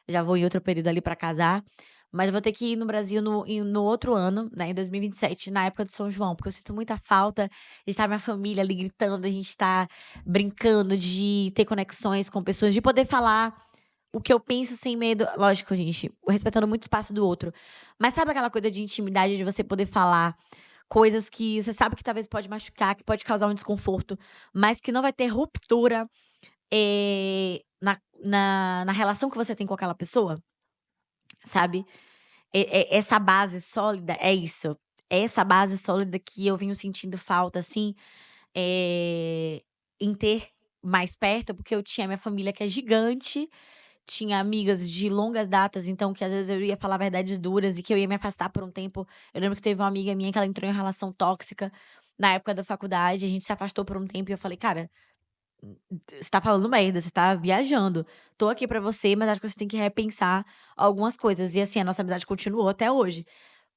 já vou em outro período ali pra casar, mas eu vou ter que ir no Brasil no outro ano, né, em 2027, na época do São João, porque eu sinto muita falta de estar minha família ali gritando, a gente estar brincando, de ter conexões com pessoas, de poder falar o que eu penso sem medo. Lógico, gente, respeitando muito o espaço do outro, mas sabe aquela coisa de intimidade, de você poder falar coisas que você sabe que talvez pode machucar, que pode causar um desconforto, mas que não vai ter ruptura, na relação que você tem com aquela pessoa, sabe? Essa base sólida é isso. É essa base sólida que eu venho sentindo falta, assim, em ter mais perto, porque eu tinha minha família que é gigante, tinha amigas de longas datas, então que às vezes eu ia falar verdades duras e que eu ia me afastar por um tempo. Eu lembro que teve uma amiga minha que ela entrou em relação tóxica na época da faculdade, a gente se afastou por um tempo e eu falei: "Cara, você tá falando merda, você tá viajando. Tô aqui pra você, mas acho que você tem que repensar algumas coisas". E assim, a nossa amizade continuou até hoje,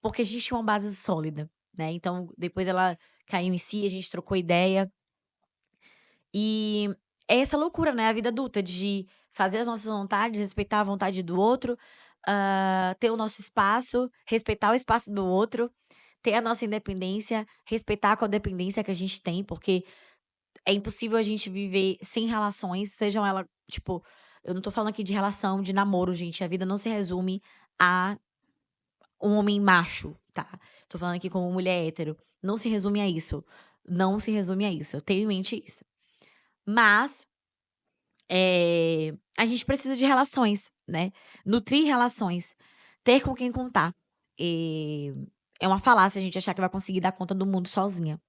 porque a gente tinha uma base sólida, né. Então, depois ela caiu em si, a gente trocou ideia. E é essa loucura, né, a vida adulta de fazer as nossas vontades, respeitar a vontade do outro, ter o nosso espaço, respeitar o espaço do outro, ter a nossa independência, respeitar a codependência que a gente tem, porque é impossível a gente viver sem relações, sejam ela tipo, eu não tô falando aqui de relação de namoro, gente, a vida não se resume a um homem macho, tá. Tô falando aqui como mulher hétero, não se resume a isso, não se resume a isso, eu tenho em mente isso. Mas, a gente precisa de relações, né, nutrir relações, ter com quem contar. Eh, É uma falácia a gente achar que vai conseguir dar conta do mundo sozinha,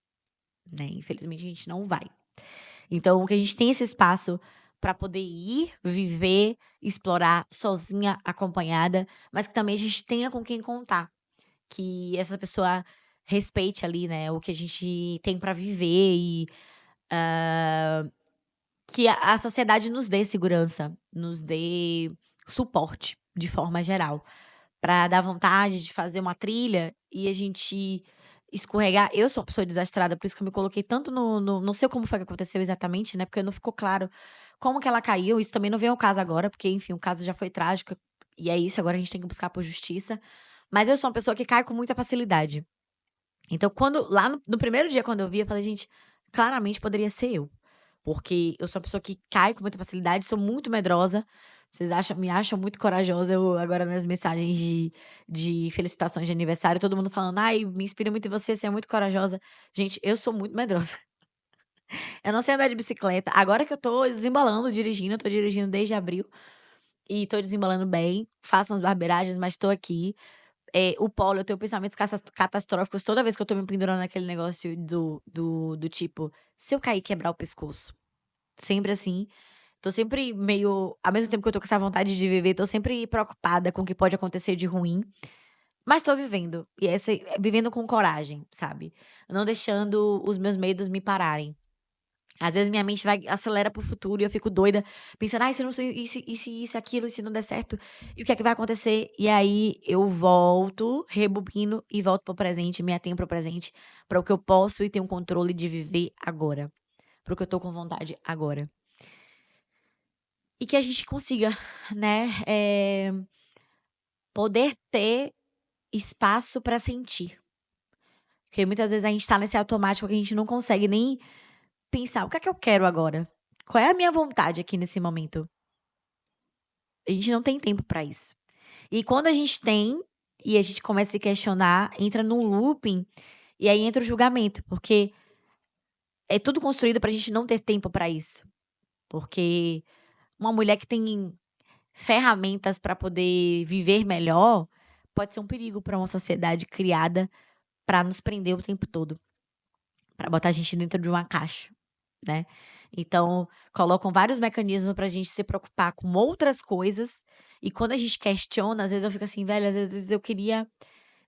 né, infelizmente a gente não vai. Então, que a gente tem esse espaço para poder ir, viver, explorar sozinha, acompanhada, mas que também a gente tenha com quem contar, que essa pessoa respeite ali, né, o que a gente tem para viver e, hã, que a sociedade nos dê segurança, nos dê suporte, de forma geral, para dar vontade de fazer uma trilha e a gente escorregar. Eu sou uma pessoa desastrada, por isso que eu me coloquei tanto não sei como foi que aconteceu exatamente, né, porque não ficou claro como que ela caiu, isso também não vem ao caso agora, porque, enfim, o caso já foi trágico, e é isso, agora a gente tem que buscar por justiça. Mas eu sou uma pessoa que cai com muita facilidade. Então quando lá no primeiro dia quando eu vi, eu falei: "Gente, claramente poderia ser eu". Porque eu sou uma pessoa que cai com muita facilidade, sou muito medrosa. Vocês me acham muito corajosa, eu agora nas mensagens de felicitações de aniversário, todo mundo falando: "Ai, me inspira muito em você, você é muito corajosa". Gente, eu sou muito medrosa. Eu não sei andar de bicicleta. Agora que eu tô desembalando dirigindo, eu tô dirigindo desde abril, e tô desembalando bem, faço umas barbeiragens, mas tô aqui. O polo, eu tenho pensamentos catastróficos toda vez que eu tô me pendurando naquele negócio do tipo: "Se eu cair e quebrar o pescoço?". Sempre assim. Tô sempre meio ao mesmo tempo que eu tô com essa vontade de viver, tô sempre preocupada com o que pode acontecer de ruim, mas tô vivendo. E vivendo com coragem, sabe. Não deixando os meus medos me pararem. Às vezes minha mente vai acelera para o futuro e eu fico doida, pensando: "Ai, se não sei isso, aquilo, e se não der certo, e o que é que vai acontecer?". E aí eu volto, rebobino e volto para o presente, me atenho para o presente, para o que eu posso e tenho controle de viver agora, para o que eu tô com vontade agora. E que a gente consiga, né, poder ter espaço para sentir. Porque muitas vezes a gente tá nesse automático que a gente não consegue nem pensar: "O que é que eu quero agora? Qual é a minha vontade aqui nesse momento?". A gente não tem tempo para isso. E quando a gente tem, e a gente começa a se questionar, entra num looping, e aí entra o julgamento, porque é tudo construído pra gente não ter tempo pra isso. Porque uma mulher que tem ferramentas pra poder viver melhor, pode ser um perigo pra uma sociedade criada pra nos prender o tempo todo, pra botar a gente dentro de uma caixa, né. Então, colocam vários mecanismos pra gente se preocupar com outras coisas, e quando a gente questiona, às vezes eu fico assim: "Velho, às vezes eu queria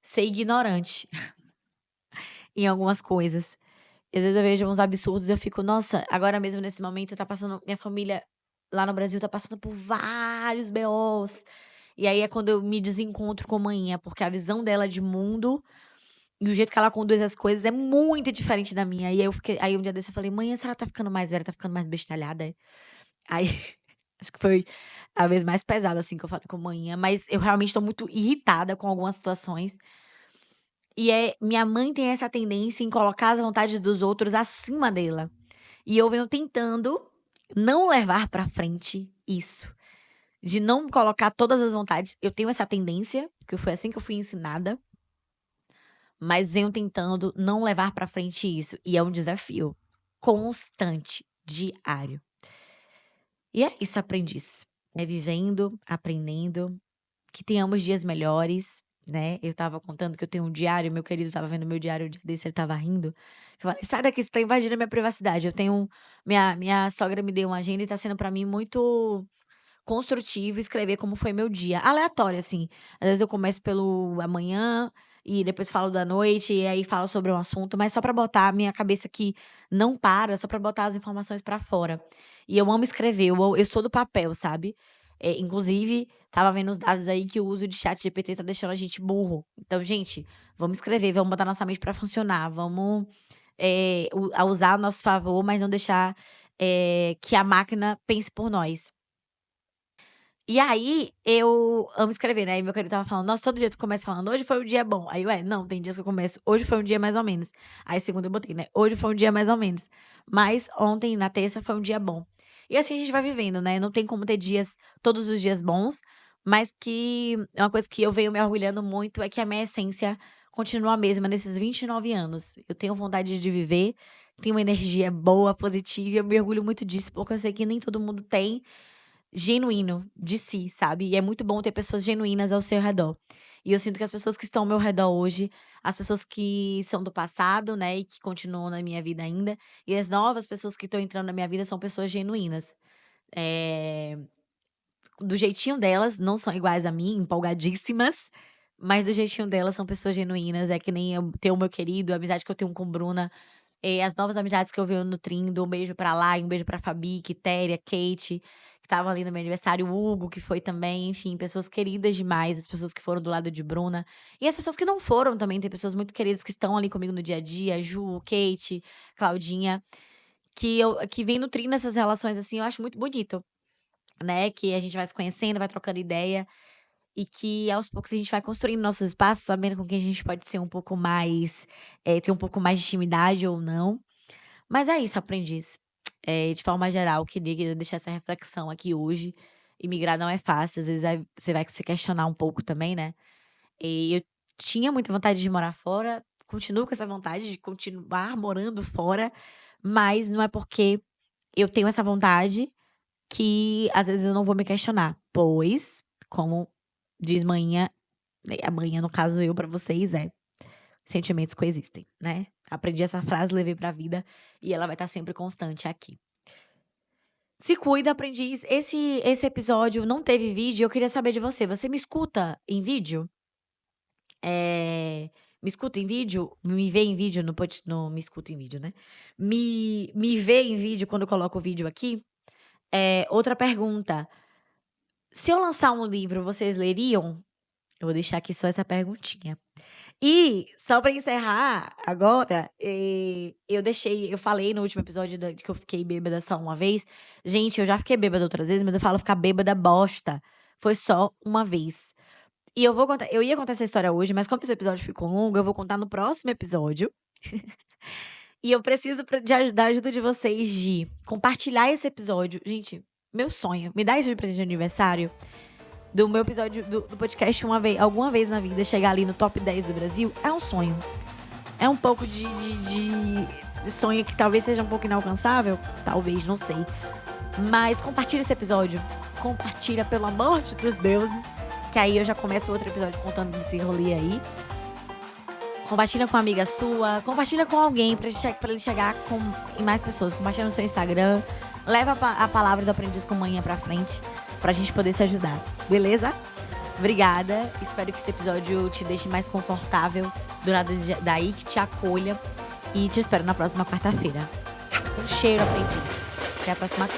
ser ignorante em algumas coisas". E às vezes eu vejo uns absurdos e eu fico: "Nossa", agora mesmo nesse momento tá passando minha família lá no Brasil tá passando por vários BOs, e aí é quando eu me desencontro com manhã, porque a visão dela de mundo e o jeito que ela conduz as coisas é muito diferente da minha. Aí um dia desse eu falei: "Mãe, a senhora tá ficando mais velha, tá ficando mais bestalhada, é?". Aí acho que foi a vez mais pesada, assim, que eu falei com manhã, mas eu realmente tô muito irritada com algumas situações. E minha mãe tem essa tendência em colocar as vontades dos outros acima dela. E eu venho tentando não levar pra frente isso, de não colocar todas as vontades. Eu tenho essa tendência, porque foi assim que eu fui ensinada, mas venho tentando não levar pra frente isso, e é um desafio constante, diário. E é isso, aprendiz. É vivendo, aprendendo, que tenhamos dias melhores, né. Eu estava contando que eu tenho um diário, meu querido estava vendo meu diário um dia desse, ele estava rindo, que eu falei: "Sai daqui, você tá invadindo a minha privacidade". Eu tenho minha sogra me deu uma agenda e tá sendo pra mim muito construtivo escrever como foi meu dia, aleatório, assim. Às vezes eu começo pelo amanhã e depois falo da noite e aí falo sobre um assunto, mas só pra botar a minha cabeça que não para, só pra botar as informações pra fora. E eu amo escrever, eu sou do papel, sabe. Inclusive, estava vendo os dados aí que o uso de ChatGPT tá deixando a gente burro. Então, gente, vamos escrever, vamos botar nossa mente pra funcionar, vamos, usar a nosso favor, mas não deixar, que a máquina pense por nós. E aí, eu amo escrever, né, e meu querido estava falando: "Nossa, todo dia tu começa falando: 'Hoje foi um dia bom'". Aí eu: não, tem dias que eu começo: 'Hoje foi um dia mais ou menos'". Aí segunda eu botei, né: "Hoje foi um dia mais ou menos". Mas ontem, na terça, foi um dia bom. E assim a gente vai vivendo, né, não tem como ter dias todos os dias bons, mas que é uma coisa que eu venho me orgulhando muito é que a minha essência continua a mesma nesses 29 anos. Eu tenho vontade de viver, tenho uma energia boa, positiva e eu me orgulho muito disso, porque eu sei que nem todo mundo tem genuíno de si, sabe. E é muito bom ter pessoas genuínas ao seu redor. E eu sinto que as pessoas que estão ao meu redor hoje, as pessoas que são do passado, né, e que continuam na minha vida ainda, e as novas pessoas que estão entrando na minha vida são pessoas genuínas. Eh, do jeitinho delas, não são iguais a mim, empolgadíssimas, mas do jeitinho delas são pessoas genuínas, é que nem eu tenho o meu querido, a amizade que eu tenho com Bruna, as novas amizades que eu venho nutrindo, um beijo pra Lai, um beijo pra Fabi, Quitéria, Kate, que estavam ali no meu aniversário, o Hugo, que foi também, enfim, pessoas queridas demais, as pessoas que foram do lado de Bruna. E as pessoas que não foram também, tem pessoas muito queridas que estão ali comigo no dia a dia, a Ju, Kate, Claudinha, que vem nutrindo essas relações, assim, eu acho muito bonito, né? Que a gente vai se conhecendo, vai trocando ideia. E que aos poucos a gente vai construindo nossos espaços, sabendo com quem a gente pode ser um pouco mais, ter um pouco mais de intimidade ou não. Mas é isso, aprendiz. De forma geral, queria deixar essa reflexão aqui hoje. Imigrar não é fácil, às vezes você vai se questionar um pouco também, né? E eu tinha muita vontade de morar fora, continuo com essa vontade de continuar morando fora, mas não é porque eu tenho essa vontade que às vezes eu não vou me questionar, pois, como diz manhã, a manhã, no caso eu pra vocês, sentimentos coexistem, né? Aprendi essa frase, levei pra vida e ela vai estar sempre constante aqui. Se cuida, aprendiz. Esse episódio não teve vídeo, eu queria saber de você. Você me escuta em vídeo? Me escuta em vídeo? Me vê em vídeo no me escuta em vídeo, né? Me vê em vídeo quando eu coloco o vídeo aqui? Outra pergunta. Se eu lançar um livro, vocês leriam? Eu vou deixar aqui só essa perguntinha. E, só pra encerrar, agora, eu falei no último episódio de que eu fiquei bêbada só uma vez. Gente, eu já fiquei bêbada outras vezes, mas eu falo ficar bêbada bosta. Foi só uma vez. E eu ia contar essa história hoje, mas como esse episódio ficou longo, eu vou contar no próximo episódio. E eu preciso da ajuda de vocês de compartilhar esse episódio. Gente, meu sonho, me dá isso de presente de aniversário. Do meu episódio do podcast alguma vez na vida, chegar ali no top 10 do Brasil, é um sonho. É um pouco de sonho que talvez seja um pouco inalcançável. Talvez, não sei. Mas compartilha esse episódio. Compartilha, pelo amor de Deus deuses. Que aí eu já começo outro episódio contando desse rolê aí. Compartilha com uma amiga sua. Compartilha com alguém pra ele chegar em mais pessoas. Compartilha no seu Instagram. Leva a palavra do Aprendiz com Manhã pra frente, pra gente poder se ajudar. Beleza? Obrigada. Espero que esse episódio te deixe mais confortável do lado daí, que te acolha. E te espero na próxima quarta-feira. Um cheiro, Aprendiz. Até a próxima